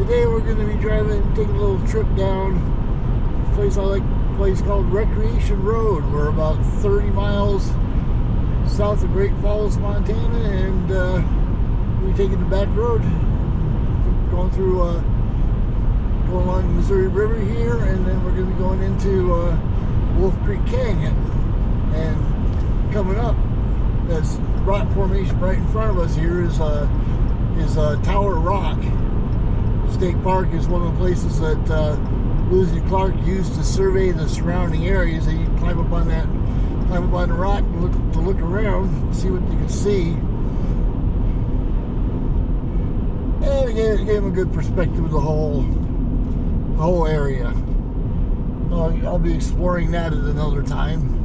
Today we're going to be driving, taking a little trip down a place I like, a place called Recreation Road. We're about 30 miles south of Great Falls, Montana, and we're taking the back road, going through, going along the Missouri River here, and then we're going to be going into Wolf Creek Canyon. And coming up, this rock formation right in front of us here is Tower Rock. State Park is one of the places that Lewis and Clark used to survey the surrounding areas. They climb up on the rock and look around, see what they can see. And it gave them a good perspective of the whole area. I'll be exploring that at another time.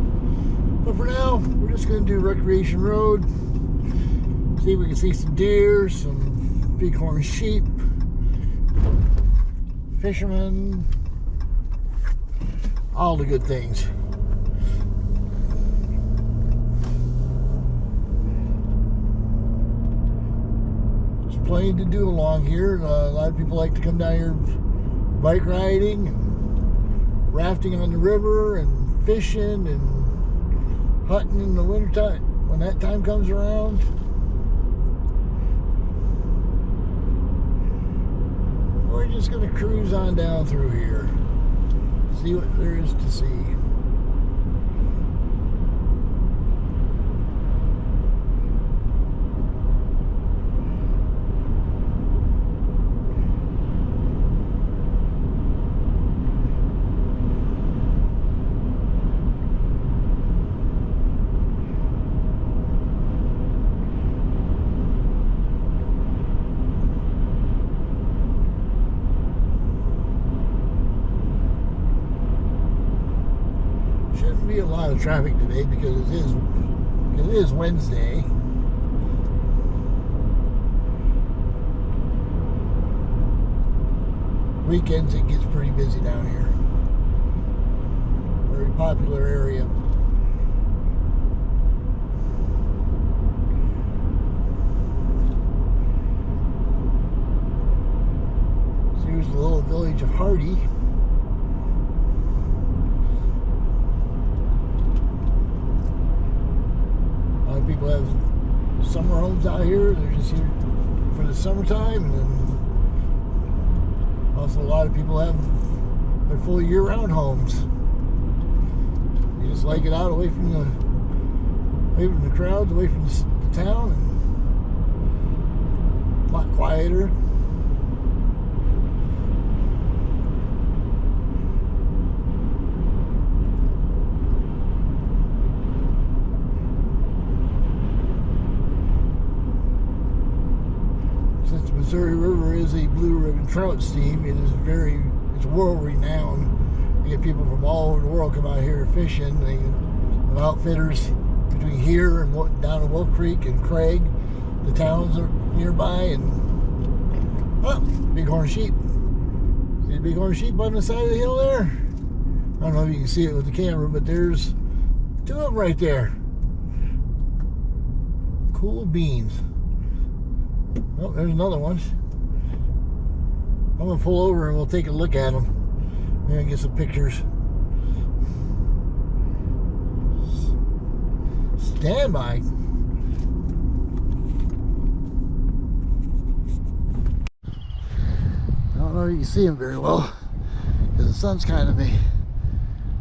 But for now, we're just going to do Recreation Road. See if we can see some deer, some bighorn sheep, fishermen, all the good things. There's plenty to do along here. A lot of people like to come down here bike riding, and rafting on the river, and fishing and hunting in the wintertime when that time comes around. We're just going to cruise on down through here, see what there is to see. Shouldn't be a lot of traffic today because it is Wednesday. Weekends it gets pretty busy down here. Very popular area. So here's the little village of Hardy. People have summer homes out here. They're just here for the summertime, and then also a lot of people have their full year-round homes. They just like it out away from the crowds, away from the town, and a lot quieter. Since the Missouri River is a blue ribbon trout stream, it's world renowned. You get people from all over the world come out here fishing. They have outfitters between here and down to Wolf Creek and Craig. The towns are nearby, and bighorn sheep. See the bighorn sheep on the side of the hill there? I don't know if you can see it with the camera, but there's two of them right there. Cool beans. Oh, there's another one. I'm going to pull over and we'll take a look at them. Maybe get some pictures. Stand by. I don't know if you can see them very well because the sun's kind of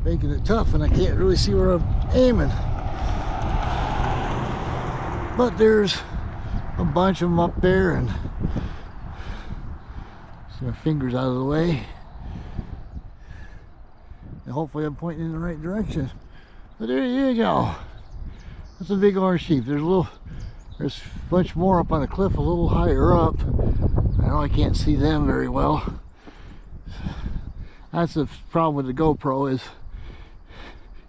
making it tough and I can't really see where I'm aiming. But there's a bunch of them up there, and see my fingers out of the way, and hopefully I'm pointing in the right direction. But there you go. That's a bighorn sheep. There's a bunch more up on the cliff a little higher up. I know I can't see them very well. That's the problem with the GoPro, is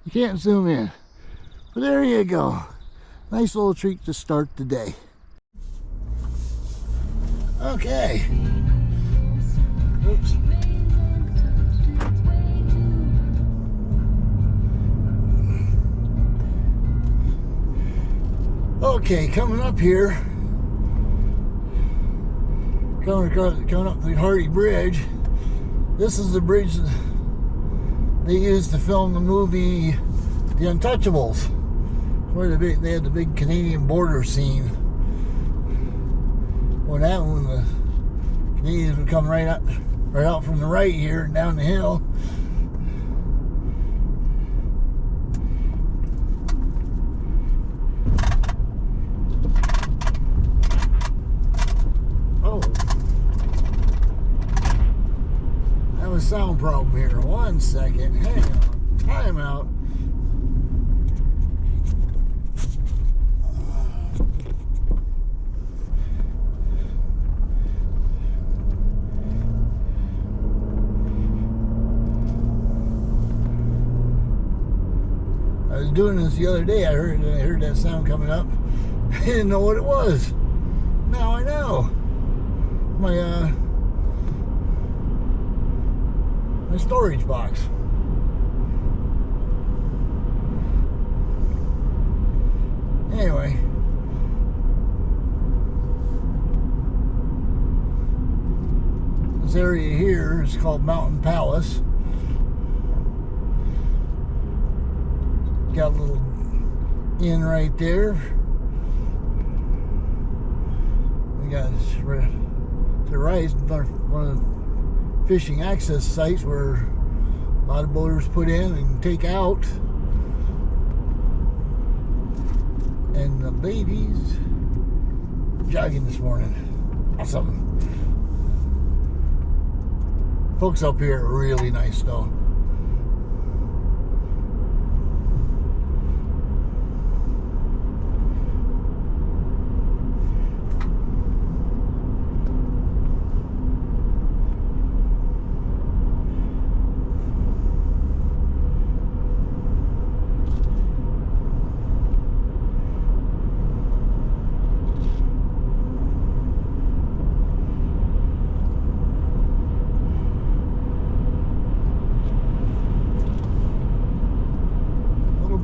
you can't zoom in. But there you go. Nice little treat to start the day. Okay. Oops. Okay, coming up here, coming up the Hardy Bridge. This is the bridge they used to film the movie The Untouchables, where they had the big Canadian border scene. When the Canadians would come right out from the right here and down the hill. Oh, I have a sound problem here. 1 second. Hang on. Time out. I was doing this the other day. I heard that sound coming up. I didn't know what it was. Now I know. My storage box. Anyway, this area here is called Mountain Palace. Got a little inn right there. We got to the right, one of the fishing access sites where a lot of boaters put in and take out. And the ladies jogging this morning. Awesome. Folks up here are really nice though.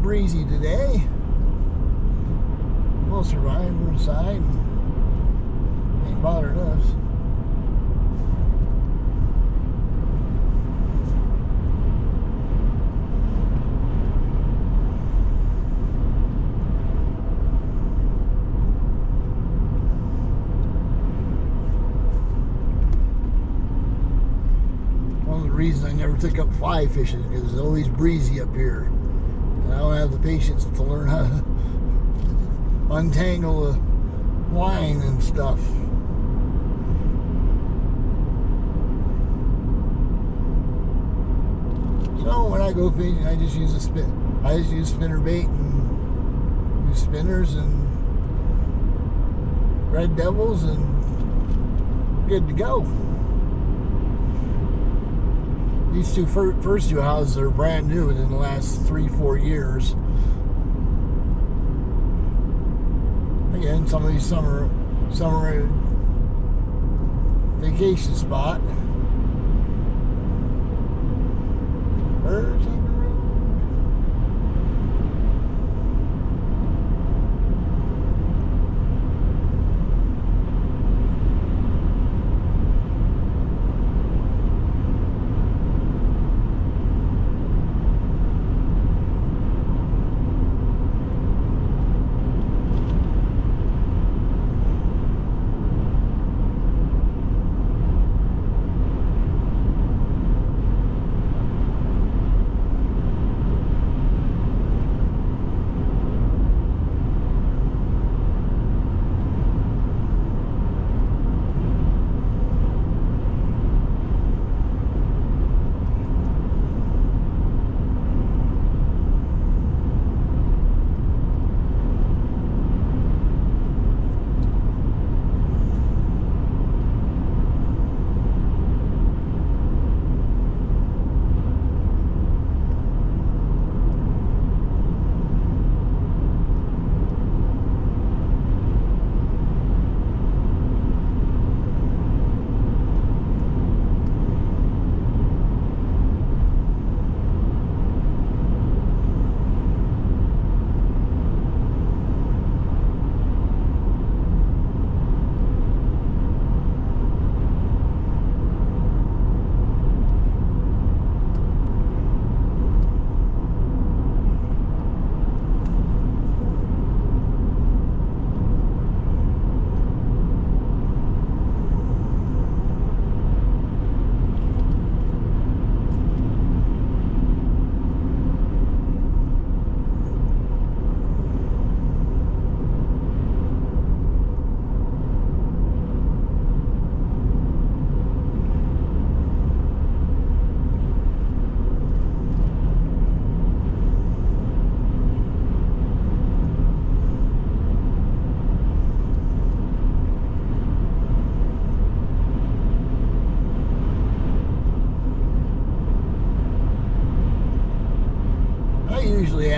Breezy today. We'll survive. We're inside. Ain't bothered us. One of the reasons I never took up fly fishing is it's always breezy up here. I don't have the patience to learn how to untangle the line and stuff. So when I go fishing, I just use spinner bait and use spinners and red devils and good to go. These first two houses are brand new within the last 3-4 years. Again, some of these summer vacation spot. Birds on the road.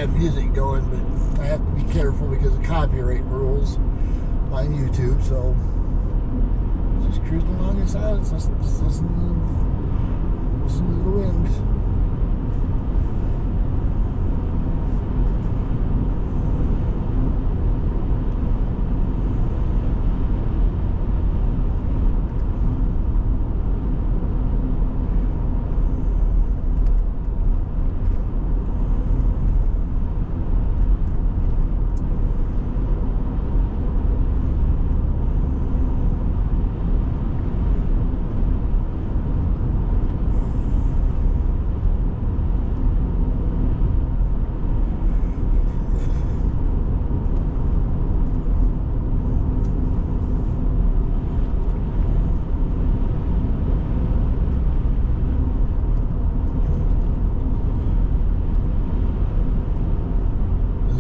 have music going, but I have to be careful because of copyright rules on YouTube. So just cruising along in silence, just listen to the wind.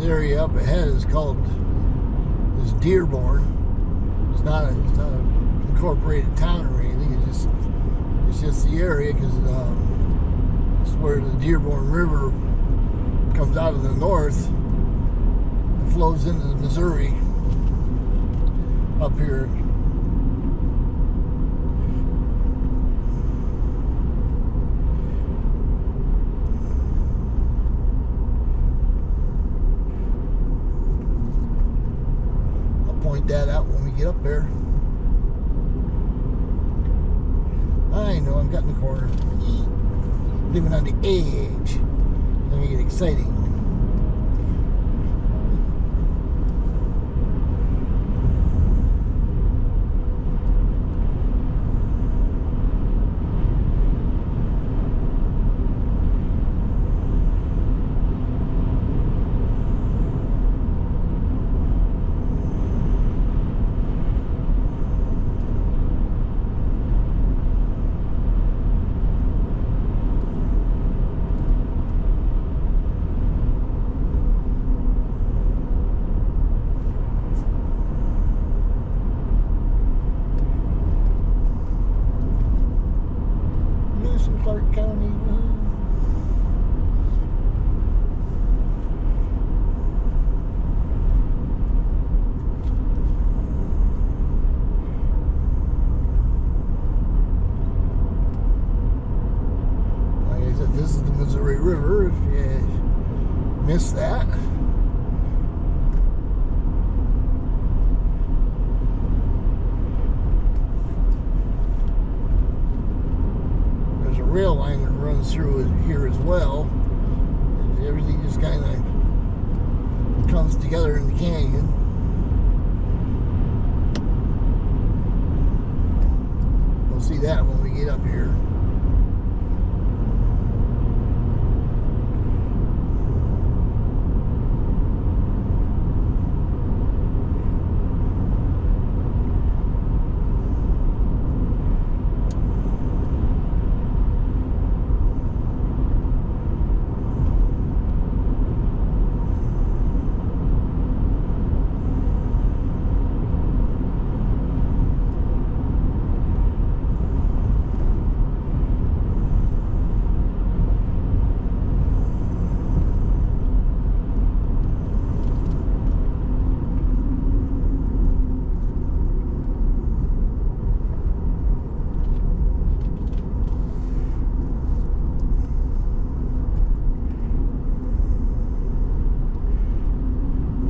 Area up ahead is Dearborn. It's not an incorporated town or anything. It's just the area because it's where the Dearborn River comes out of the north and flows into the Missouri up here. Point that out when we get up there. I know, I'm got in the corner. Living on the edge. Let me get exciting. Clark County. Like I said, this is the Missouri River, if you missed that. Rail line that runs through here as well. Everything just kind of comes together in the canyon. We'll see that when we get up here.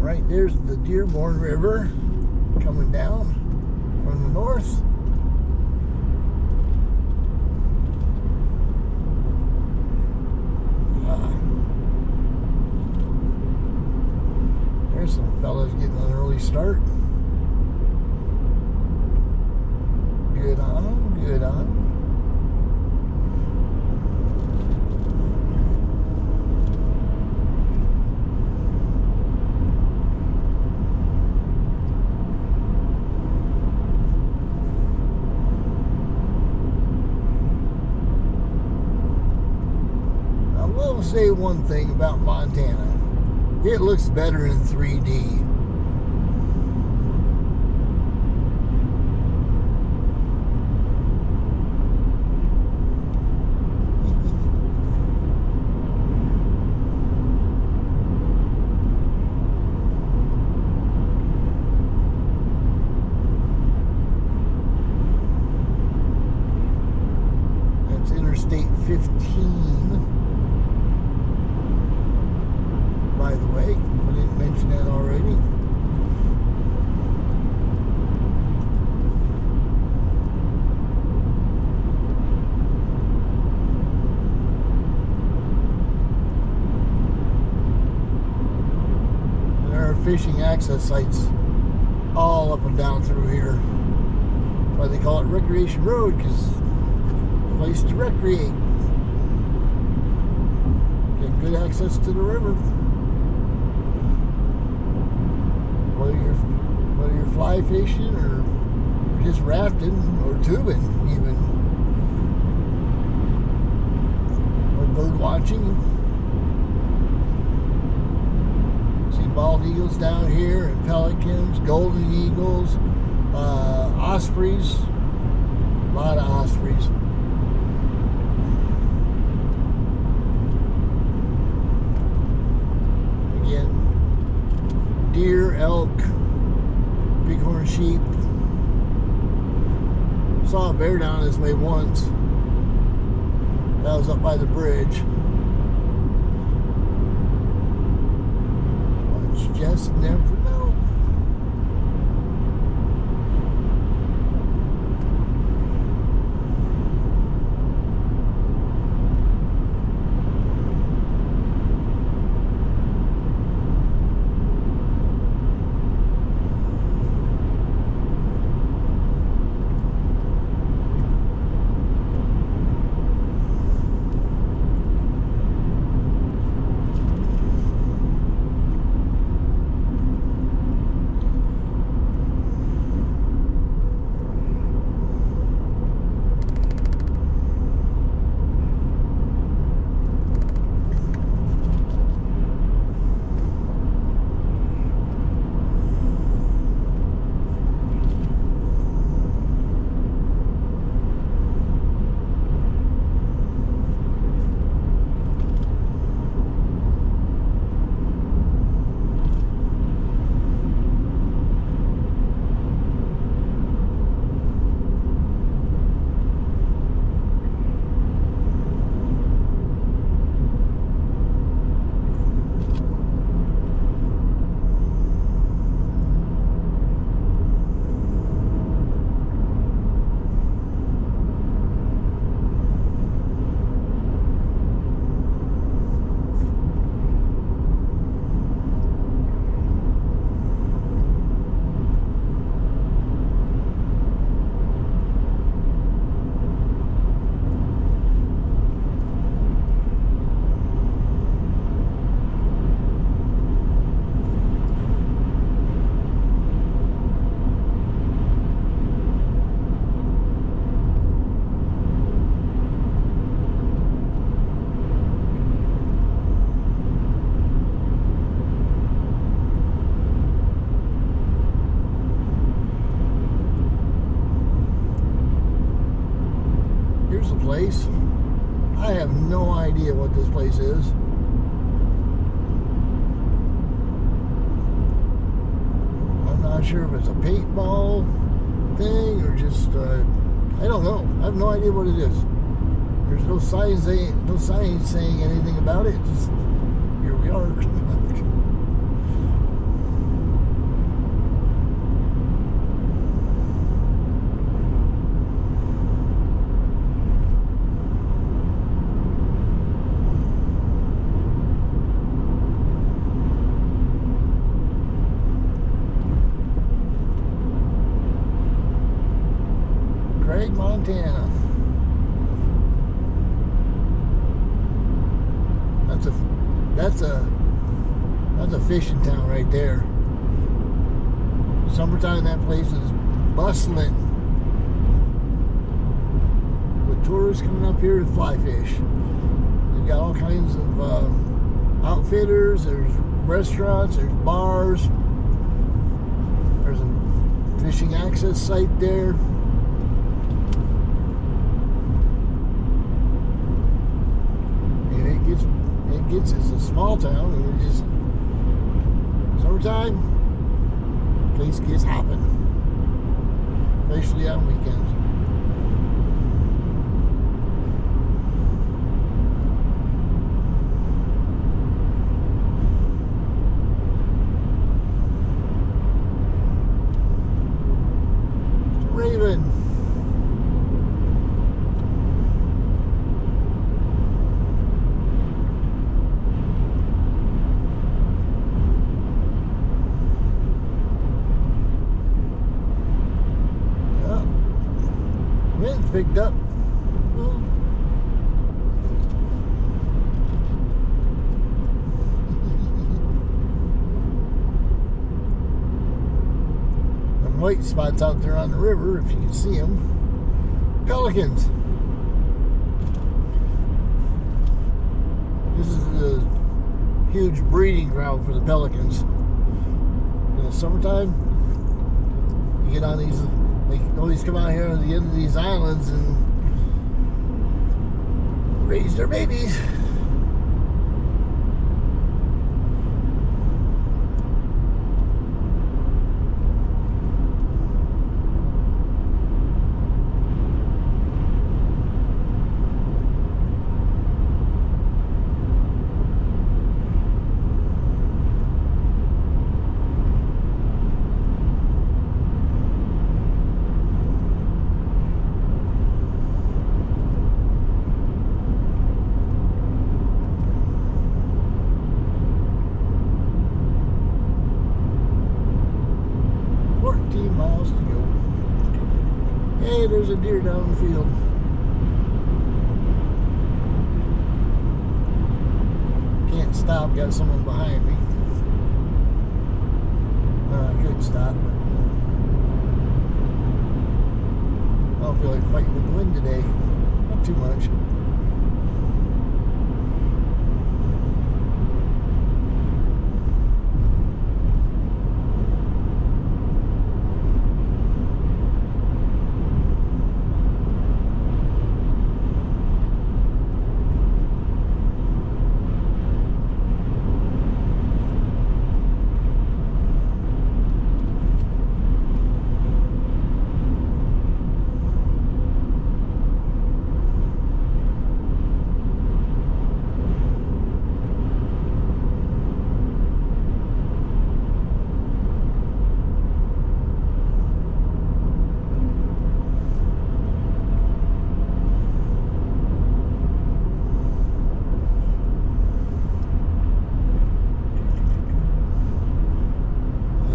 Right there's the Dearborn River coming down from the north. There's some fellas getting an early start. Good on them, good on them. I'll say one thing about Montana. It looks better in 3D. 15. By the way, if I didn't mention that already. Fishing access sites all up and down through here. That's why they call it Recreation Road, because place to recreate. Get good access to the river. Whether you're fly fishing or just rafting or tubing even. Or bird watching. Bald eagles down here, and pelicans, golden eagles, ospreys, a lot of ospreys. Again, deer, elk, bighorn sheep. Saw a bear down this way once. That was up by the bridge. Just never know. Place. I have no idea what this place is. I'm not sure if it's a paintball thing or just I don't know. I have no idea what it is. There's no signs saying anything about it. Just here we are. Montana. That's a fishing town right there. Summertime, that place is bustling with tourists coming up here to fly fish. They've got all kinds of outfitters. There's restaurants. There's bars. There's a fishing access site there. It's a small town, and it just summertime, place gets hopping, especially on weekends. picked up. Them white spots out there on the river, if you can see them. Pelicans. This is the huge breeding ground for the pelicans. In the summertime, you get on these, they always come out here at the end of these islands and raise their babies. Miles to go. Hey, there's a deer down the field. Can't stop, got someone behind me. I could stop, but I don't feel like fighting with the wind today. Not too much.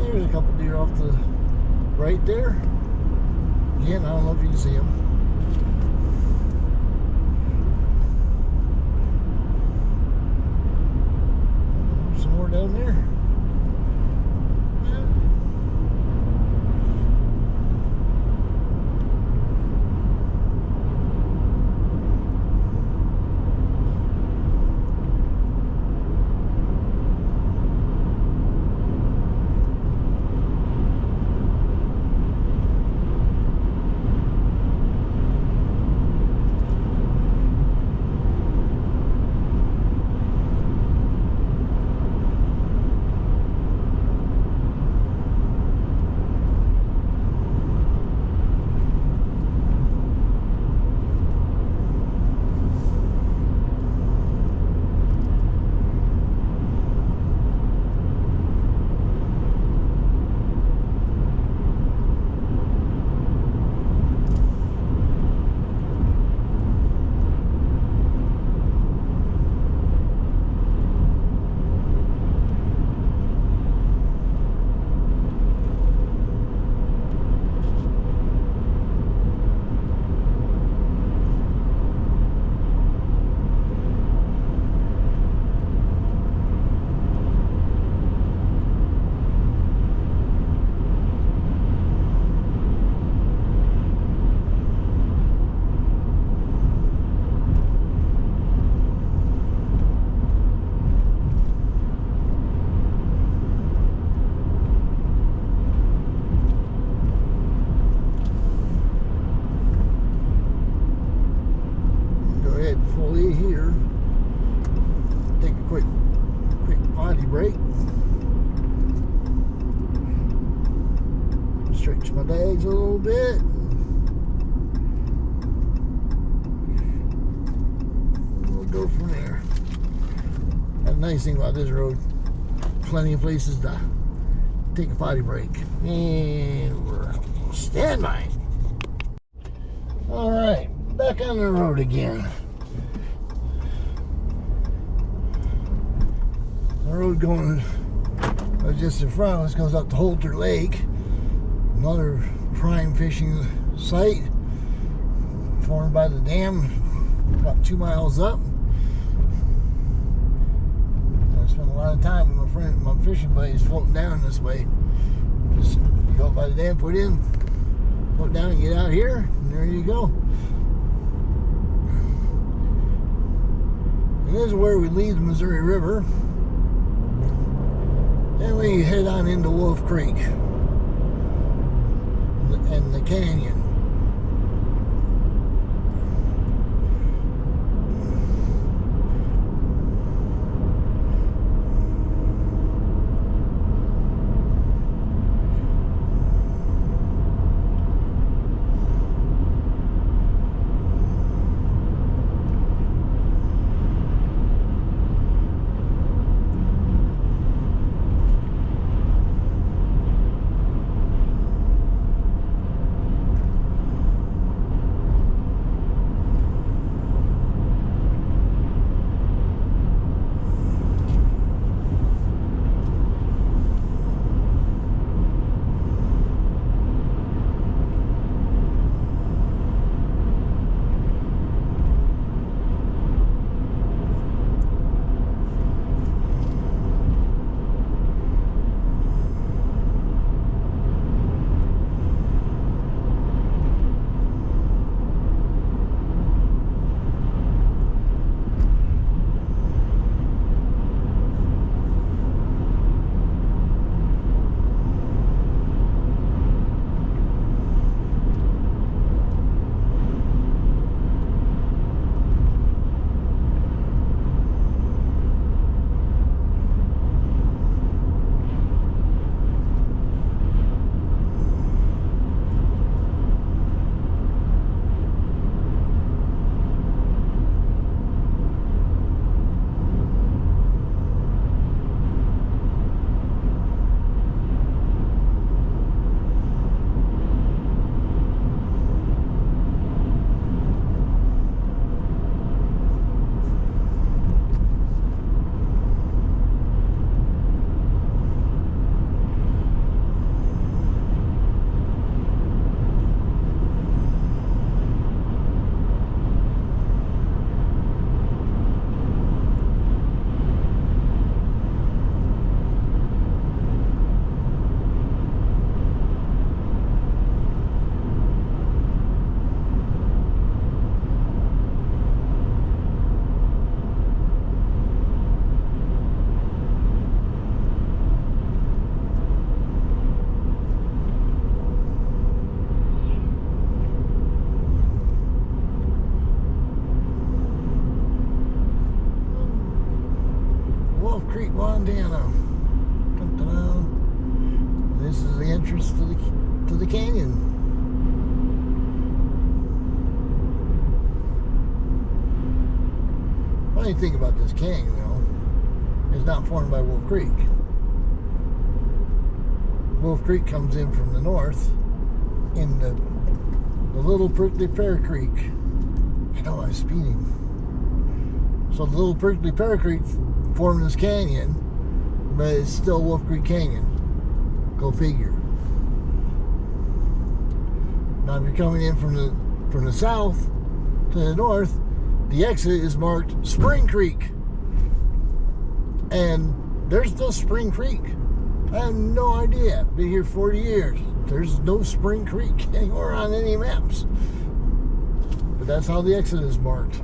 A couple deer off the right there. Again, I don't know if you can see them. Some more down there. Fully here. Take a quick potty break. Stretch my legs a little bit. We'll go from there. That's the nice thing about this road. Plenty of places to take a potty break. And we're standby. All right, back on the road again. The road going just in front of us goes up to Holter Lake, another prime fishing site. formed by the dam about 2 miles up. I spent a lot of time with my fishing buddies floating down this way. Just go up by the dam, put in, float down and get out here, and there you go. And this is where we leave the Missouri River. Then we head on into Wolf Creek and the canyon. Creek, Montana. Dun-dun-dun. This is the entrance to the canyon. Funny thing about this canyon, though, it's not formed by Wolf Creek. Wolf Creek comes in from the north in the Little Prickly Pear Creek. I know I'm speeding. So the Little Prickly Pear Creek formed this canyon, but it's still Wolf Creek Canyon. Go figure. Now if you're coming in from the south to the north, the exit is marked Spring Creek. And there's no Spring Creek. I have no idea. Been here 40 years. There's no Spring Creek anywhere on any maps. But that's how the exit is marked.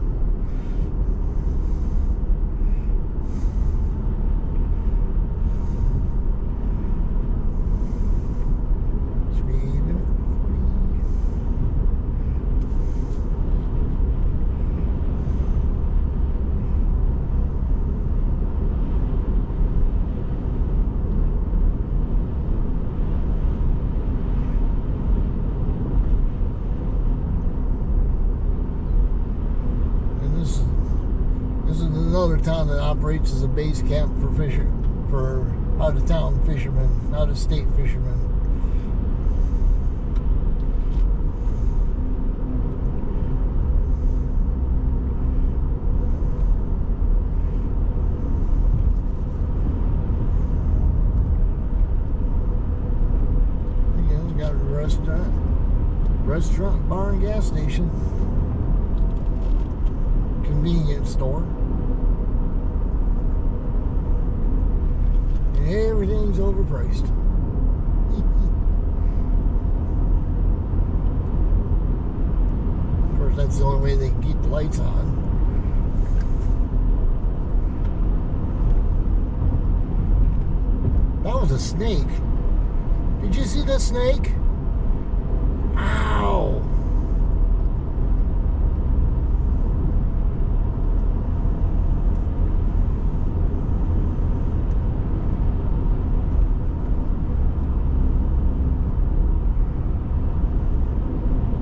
Another town that operates as a base camp for out-of-town fishermen, out-of-state fishermen. Again, we got a restaurant, bar, and gas station. convenience store. And everything's overpriced. Of course, that's the only way they can keep the lights on. That was a snake. Did you see the snake? Ow!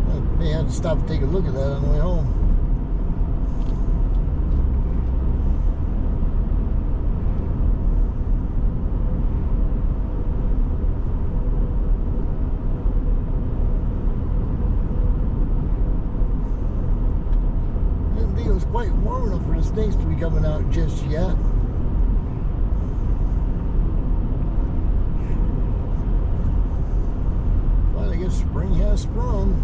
I may have to stop and take a look at that on the way home. Quite warm enough for the snakes to be coming out just yet. But I guess spring has sprung.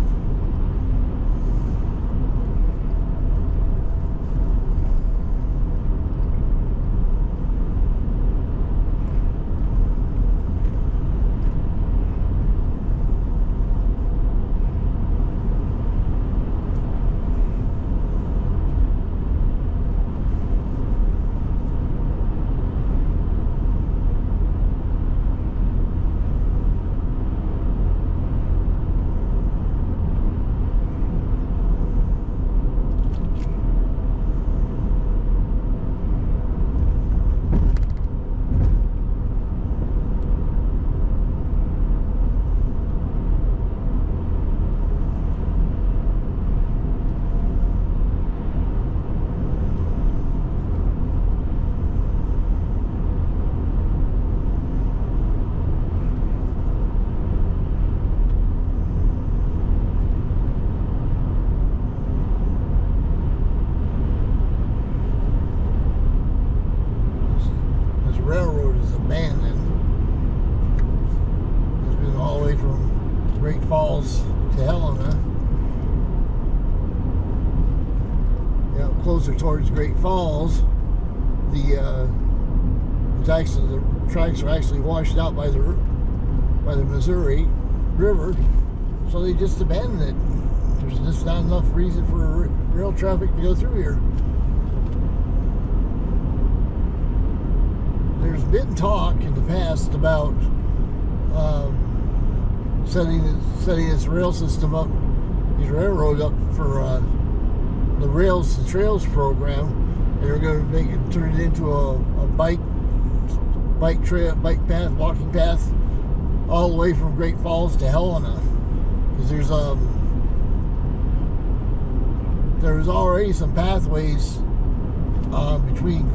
Railroad is abandoned. It's been all the way from Great Falls to Helena. Closer towards Great Falls, the tracks are actually washed out by the Missouri River, so they just abandoned it. There's just not enough reason for rail traffic to go through here. There's been talk in the past about setting this rail system up, this railroad up for the Rails to Trails program, and they're going to turn it into a bike trail, bike path, walking path, all the way from Great Falls to Helena. Because there's already some pathways between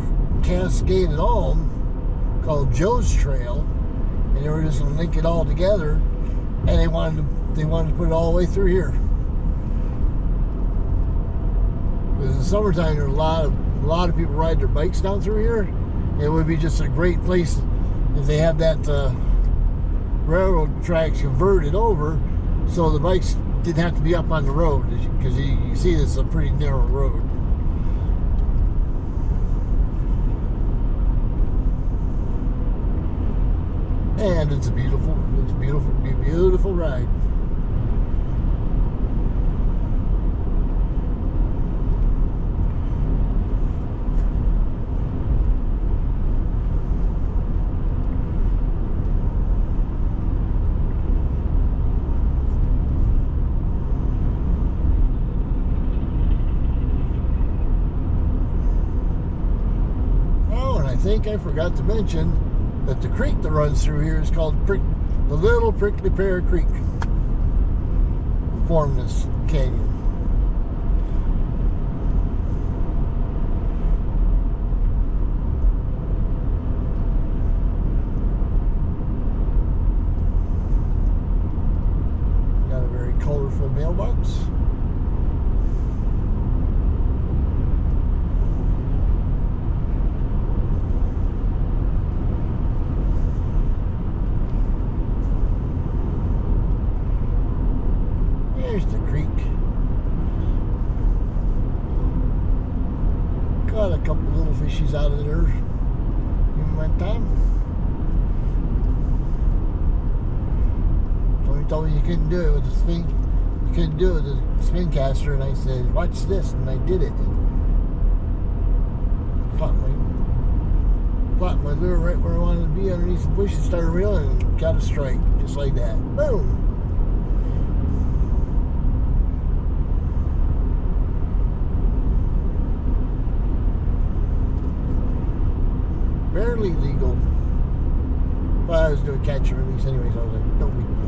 Cascade and Ulm called Joe's Trail, and they were just going to link it all together, and they wanted to put it all the way through here. Because in the summertime, there are a lot of people ride their bikes down through here. It would be just a great place if they had that railroad tracks converted over, so the bikes didn't have to be up on the road, because you see this is a pretty narrow road. And it's a beautiful ride. Oh, and I think I forgot to mention that the creek that runs through here is called the Little Prickly Pear Creek. Formed this canyon. Got a very colorful mailbox. There's the creek. couple fishies out of there in one time. So he told me you couldn't do it with the spin. You couldn't do it with the spin caster, and I said, "Watch this," and I did it. Caught my lure right where I wanted to be underneath the bush and started reeling and got a strike just like that. Boom. Barely legal. But I was doing catch and release anyway, so I was like, no big deal.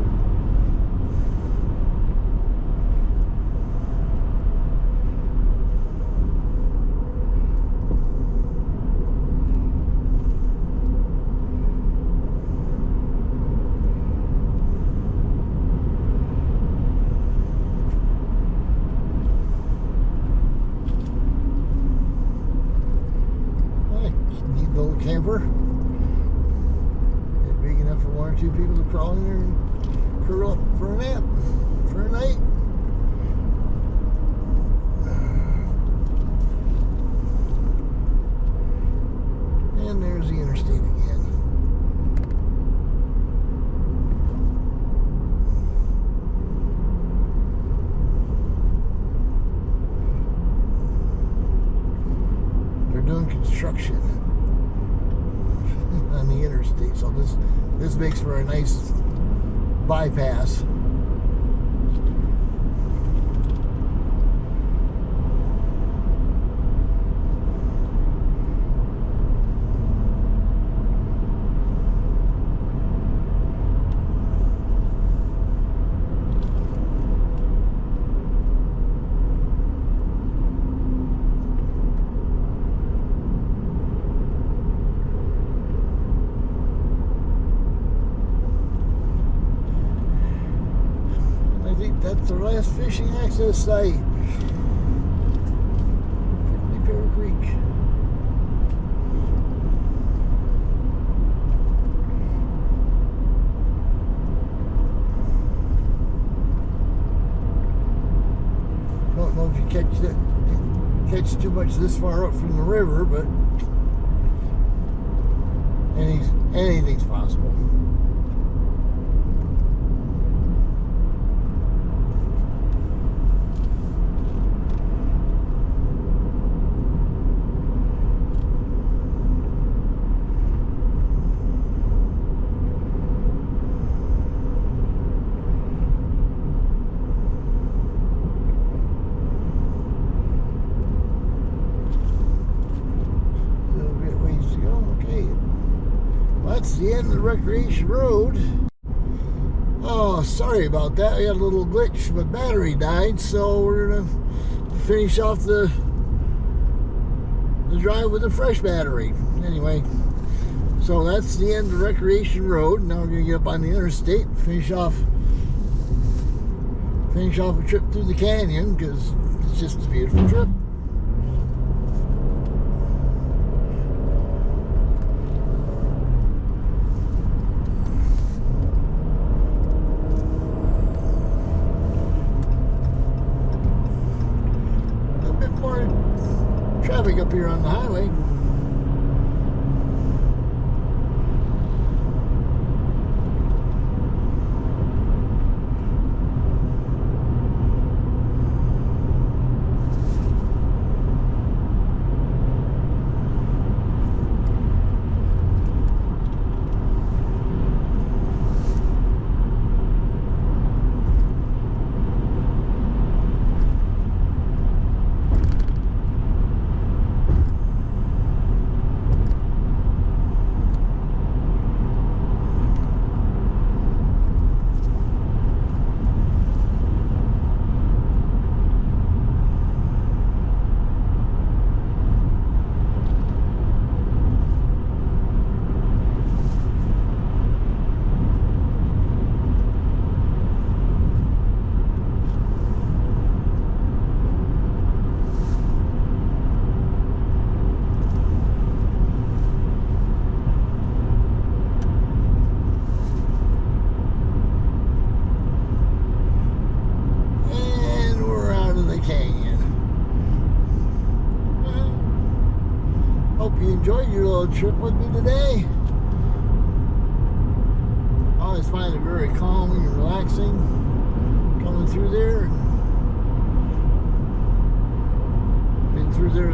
Little camper. It's big enough for one or two people to crawl in there and curl up for a nap for a night. And there's the interstate again. They're doing construction on the interstate, so this makes for a nice bypass. That's the last fishing access site. Pickle Creek. Don't know if you catch too much this far up from the river, but anything's possible. That's the end of the Recreation Road. Oh, sorry about that. I had a little glitch. My battery died, so we're gonna finish off the drive with a fresh battery. Anyway, so that's the end of the Recreation Road. Now we're gonna get up on the interstate and finish off a trip through the canyon, because it's just a beautiful trip. Traffic up here on the highway. your little trip with me today. I always find it very calming and relaxing coming through there. Been through there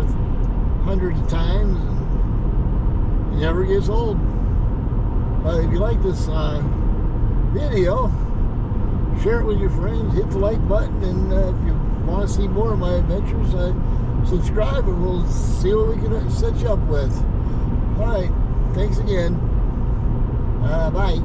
hundreds of times, and it never gets old. But if you like this video, share it with your friends, hit the like button, and if you want to see more of my adventures, subscribe, and we'll see what we can set you up with. All right, thanks again. Bye.